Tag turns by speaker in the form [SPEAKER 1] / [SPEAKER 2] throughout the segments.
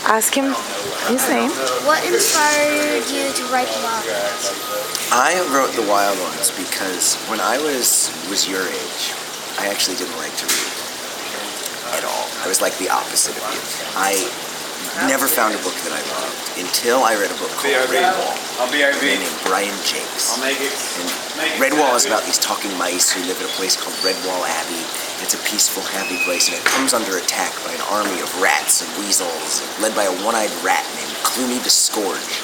[SPEAKER 1] Ask him his name.
[SPEAKER 2] What inspired you to write the Wild Ones?
[SPEAKER 3] I wrote The Wild Ones because when I was your age, I actually didn't like to read at all. I was like the opposite of you. I never found a book that I loved until I read a book called Redwall. A man named Brian Jakes. And Redwall is about these talking mice who live at a place called Redwall Abbey. It's a peaceful, happy place, and it comes under attack by an army of rats and weasels, led by a one-eyed rat named Clooney the Scourge.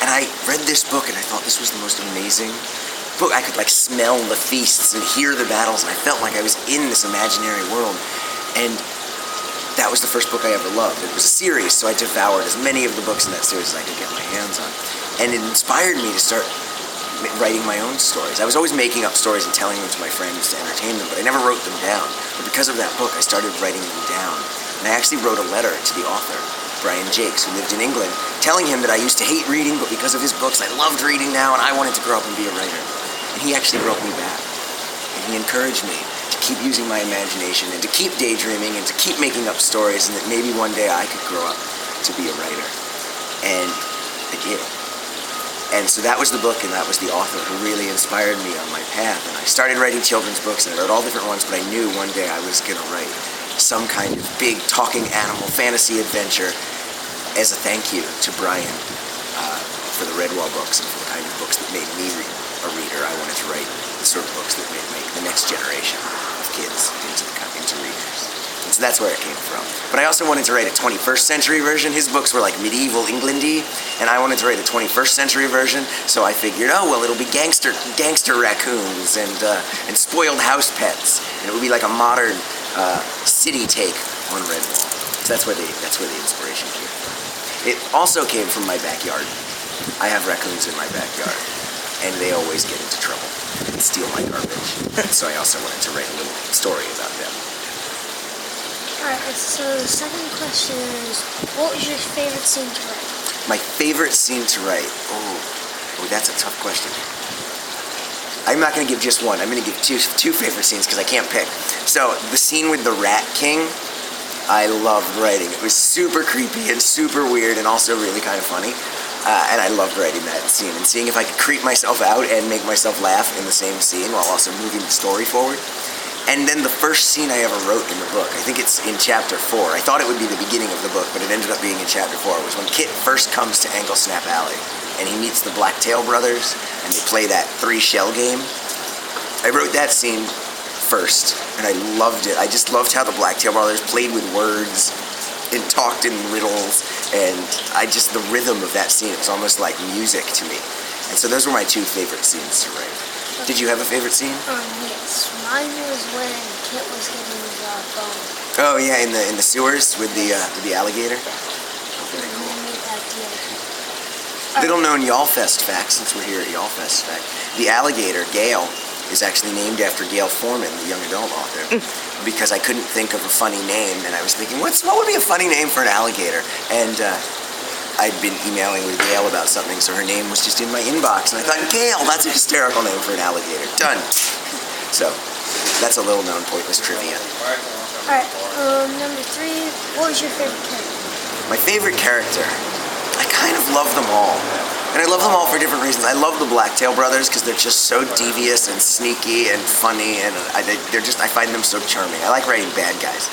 [SPEAKER 3] And I read this book, and I thought this was the most amazing book. I could like smell the feasts and hear the battles, and I felt like I was in this imaginary world. And that was the first book I ever loved. It was a series, so I devoured as many of the books in that series as I could get my hands on. And it inspired me to start writing my own stories. I was always making up stories and telling them to my friends to entertain them, but I never wrote them down. But because of that book, I started writing them down. And I actually wrote a letter to the author, Brian Jakes, who lived in England, telling him that I used to hate reading, but because of his books, I loved reading now, and I wanted to grow up and be a writer. And he actually wrote me back. And he encouraged me to keep using my imagination and to keep daydreaming and to keep making up stories, and that maybe one day I could grow up to be a writer. And I did. And so that was the book, and that was the author who really inspired me on my path. And I started writing children's books, and I wrote all different ones, but I knew one day I was going to write some kind of big talking animal fantasy adventure as a thank you to Brian for the Redwall books and for the kind of books that made me a reader. I wanted to write the sort of books that make the next generation of kids into readers. And so that's where it came from. But I also wanted to write a 21st century version. His books were like medieval Englandy, and I wanted to write a 21st century version, so I figured, oh, well, it'll be gangster raccoons and spoiled house pets, and it would be like a modern city take on Redwall. So that's where the inspiration came from. It also came from my backyard. I have raccoons in my backyard, and they always get into trouble and steal my garbage. So I also wanted to write a little story about them.
[SPEAKER 2] Alright, so the second question is, what was your favorite scene to write?
[SPEAKER 3] My favorite scene to write? Oh, that's a tough question. I'm not going to give just one. I'm going to give two favorite scenes because I can't pick. So the scene with the Rat King, I loved writing. It was super creepy and super weird and also really kind of funny. And I loved writing that scene and seeing if I could creep myself out and make myself laugh in the same scene while also moving the story forward. And then the first scene I ever wrote in the book, I think it's in chapter 4. I thought it would be the beginning of the book, but it ended up being in chapter 4. It was when Kit first comes to Ankle Snap Alley, and he meets the Blacktail brothers, and they play that 3-shell game. I wrote that scene first, and I loved it. I just loved how the Blacktail brothers played with words and talked in riddles, and the rhythm of that scene, it was almost like music to me. And so those were my two favorite scenes to write. Did you have a favorite scene?
[SPEAKER 2] Yes. Mine was when Kit was getting his bone.
[SPEAKER 3] Oh yeah, in the sewers with the alligator. Oh, very cool. Little known Y'allfest fact, since we're here at Y'allfest fact, the alligator Gale is actually named after Gail Forman, the young adult author, because I couldn't think of a funny name, and I was thinking, what would be a funny name for an alligator? And I'd been emailing with Gail about something, so her name was just in my inbox, and I thought, Gail, that's a hysterical name for an alligator. Done. So, that's a little known pointless trivia.
[SPEAKER 2] Alright, number 3, what was your favorite character?
[SPEAKER 3] My favorite character? I kind of love them all. And I love them all for different reasons. I love the Blacktail brothers because they're just so devious and sneaky and funny, and I find them so charming. I like writing bad guys.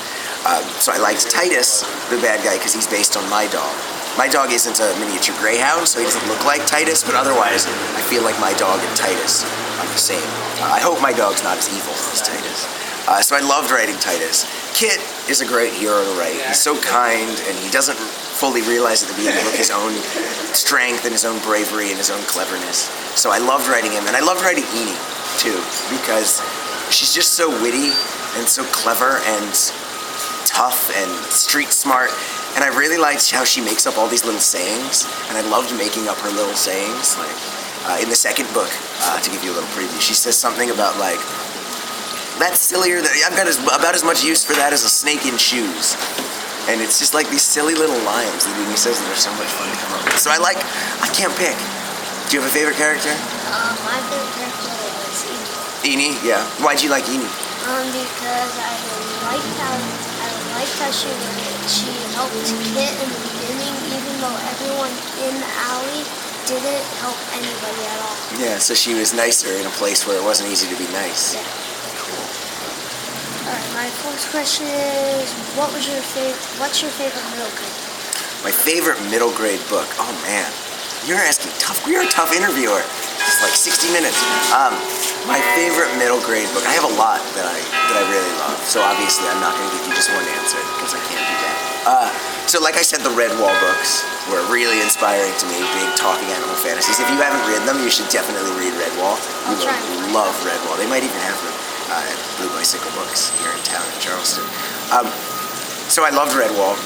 [SPEAKER 3] So I liked Titus, the bad guy, because he's based on my dog. My dog isn't a miniature greyhound, so he doesn't look like Titus, but otherwise, I feel like my dog and Titus are the same. I hope my dog's not as evil as Titus. So I loved writing Titus. Kit is a great hero to write. He's so kind, and he doesn't fully realize at the beginning of his own strength and his own bravery and his own cleverness. So I loved writing him, and I loved writing Enid, too, because she's just so witty and so clever and tough and street smart. And I really liked how she makes up all these little sayings, and I loved making up her little sayings. Like in the second book, to give you a little preview, she says something about like, "That's sillier. I've got about as much use for that as a snake in shoes." And it's just like these silly little lines that he says that are so much fun to come up with. So I can't pick. Do you have a favorite character?
[SPEAKER 2] My favorite character was Enid.
[SPEAKER 3] Enid, yeah. Why'd you like Enid?
[SPEAKER 2] Because I liked how question where she helped Kit in the beginning, even though everyone in the alley didn't help anybody at all.
[SPEAKER 3] Yeah, so she was nicer in a place where it wasn't easy to be nice.
[SPEAKER 2] Yeah. Alright, my first question is, what's your favorite middle grade?
[SPEAKER 3] My favorite middle grade book. Oh man, you're asking tough. You're a tough interviewer. It's like 60 minutes. My favorite middle grade book. I have a lot that I really love. So obviously I'm not going to give you just one answer because I can't do that. So like I said, the Redwall books were really inspiring to me. Big talking animal fantasies. If you haven't read them, you should definitely read Redwall. You will love Redwall. They might even have them at Blue Bicycle Books here in town in Charleston. So I loved Redwall.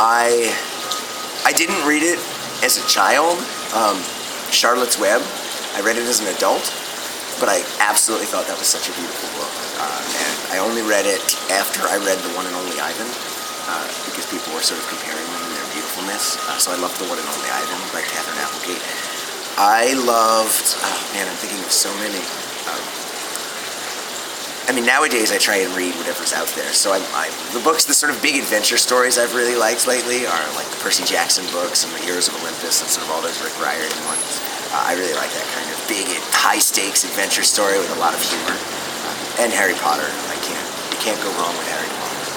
[SPEAKER 3] I didn't read it as a child. Charlotte's Web. I read it as an adult, but I absolutely thought that was such a beautiful book. And I only read it after I read The One and Only Ivan, because people were sort of comparing them in their beautifulness. So I loved The One and Only Ivan by Catherine Applegate. I loved, oh man, I'm thinking of so many. I mean, nowadays I try and read whatever's out there. So the books, the sort of big adventure stories I've really liked lately are like the Percy Jackson books and the Heroes of Olympus and sort of all those Rick Riordan ones. I really like that kind of big, high-stakes adventure story with a lot of humor. And Harry Potter. You can't go wrong with Harry Potter.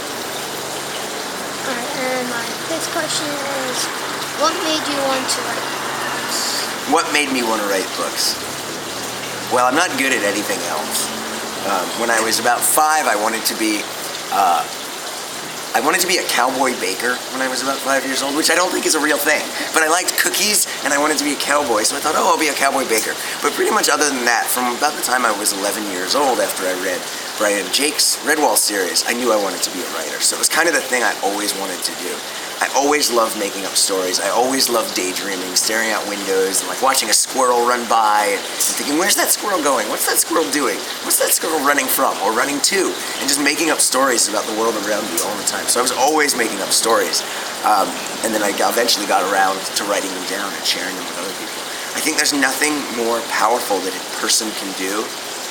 [SPEAKER 2] Alright, and my fifth question is, what made you want to write books?
[SPEAKER 3] What made me want to write books? Well, I'm not good at anything else. When I was about 5, I wanted to be a cowboy baker when I was about 5 years old, which I don't think is a real thing. But I liked cookies, and I wanted to be a cowboy, so I thought, oh, I'll be a cowboy baker. But pretty much other than that, from about the time I was 11 years old, after I read Brian and Jake's Redwall series, I knew I wanted to be a writer. So it was kind of the thing I always wanted to do. I always loved making up stories. I always loved daydreaming, staring out windows, and like watching a squirrel run by, and thinking, where's that squirrel going? What's that squirrel doing? What's that squirrel running from or running to? And just making up stories about the world around me all the time. So I was always making up stories. And then I eventually got around to writing them down and sharing them with other people. I think there's nothing more powerful that a person can do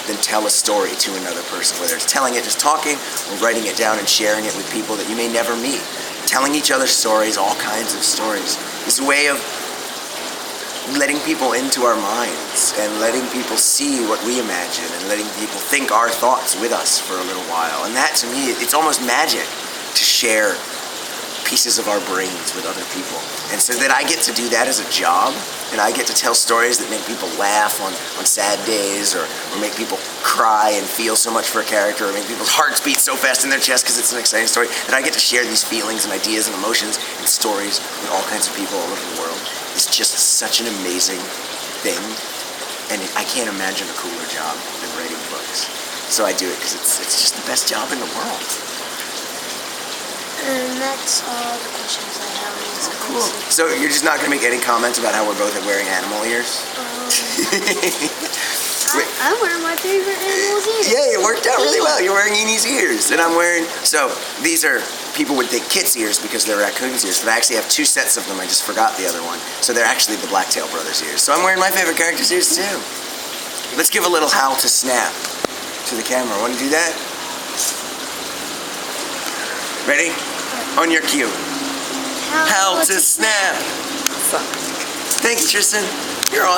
[SPEAKER 3] than tell a story to another person, whether it's telling it, just talking, or writing it down and sharing it with people that you may never meet. Telling each other stories, all kinds of stories, is a way of letting people into our minds and letting people see what we imagine and letting people think our thoughts with us for a little while. And that, to me, it's almost magic to share pieces of our brains with other people. And so that I get to do that as a job, and I get to tell stories that make people laugh on sad days, or make people cry and feel so much for a character, or make people's hearts beat so fast in their chest because it's an exciting story, that I get to share these feelings and ideas and emotions and stories with all kinds of people all over the world. It's just such an amazing thing, and I can't imagine a cooler job than writing books. So I do it because it's just the best job in the world.
[SPEAKER 2] And that's all the questions I have.
[SPEAKER 3] Cool. So you're just not going to make any comments about how we're both wearing animal ears?
[SPEAKER 2] I'm wearing my favorite animal's ears.
[SPEAKER 3] Yeah, it worked out really well. You're wearing Enie's ears, and I'm wearing... So these are... People would think Kit's ears because they're raccoon's ears, but I actually have 2 sets of them. I just forgot the other one. So they're actually the Blacktail Brothers' ears. So I'm wearing my favorite character's ears too. Let's give a little howl to snap to the camera. Want to do that? Ready? On your cue. Howl to snap. Thank you, Tristan. You're awesome.